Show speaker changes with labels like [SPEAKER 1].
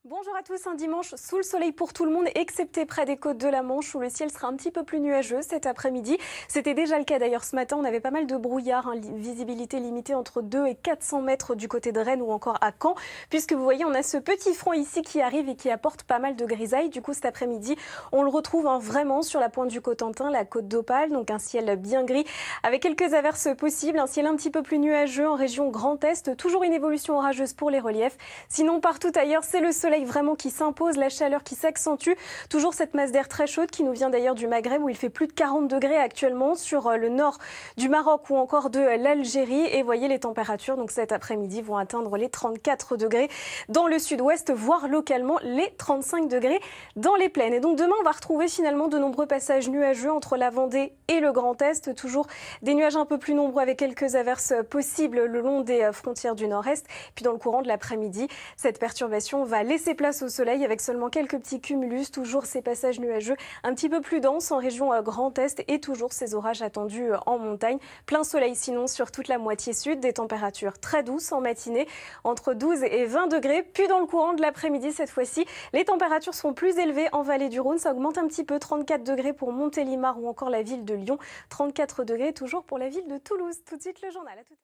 [SPEAKER 1] Bonjour à tous, un dimanche sous le soleil pour tout le monde, excepté près des côtes de la Manche où le ciel sera un petit peu plus nuageux cet après-midi. C'était déjà le cas d'ailleurs ce matin, on avait pas mal de brouillard, visibilité limitée entre 2 et 400 mètres du côté de Rennes ou encore à Caen, puisque vous voyez on a ce petit front ici qui arrive et qui apporte pas mal de grisailles. Du coup cet après-midi on le retrouve vraiment sur la pointe du Cotentin, la côte d'Opale, donc un ciel bien gris avec quelques averses possibles, un ciel un petit peu plus nuageux en région Grand Est, toujours une évolution orageuse pour les reliefs. Sinon partout ailleurs c'est le soleil vraiment qui s'impose, la chaleur qui s'accentue. Toujours cette masse d'air très chaude qui nous vient d'ailleurs du Maghreb où il fait plus de 40 degrés actuellement sur le nord du Maroc ou encore de l'Algérie. Et voyez les températures donc cet après-midi vont atteindre les 34 degrés dans le sud-ouest, voire localement les 35 degrés dans les plaines. Et donc demain on va retrouver finalement de nombreux passages nuageux entre la Vendée et le Grand Est. Toujours des nuages un peu plus nombreux avec quelques averses possibles le long des frontières du nord-est. Puis dans le courant de l'après-midi, cette perturbation va laisser place au soleil avec seulement quelques petits cumulus, toujours ces passages nuageux un petit peu plus denses en région Grand Est et toujours ces orages attendus en montagne. Plein soleil sinon sur toute la moitié sud, des températures très douces en matinée, entre 12 et 20 degrés. Puis dans le courant de l'après-midi, cette fois-ci, les températures sont plus élevées en vallée du Rhône. Ça augmente un petit peu, 34 degrés pour Montélimar ou encore la ville de Lyon, 34 degrés toujours pour la ville de Toulouse. Tout de suite le journal.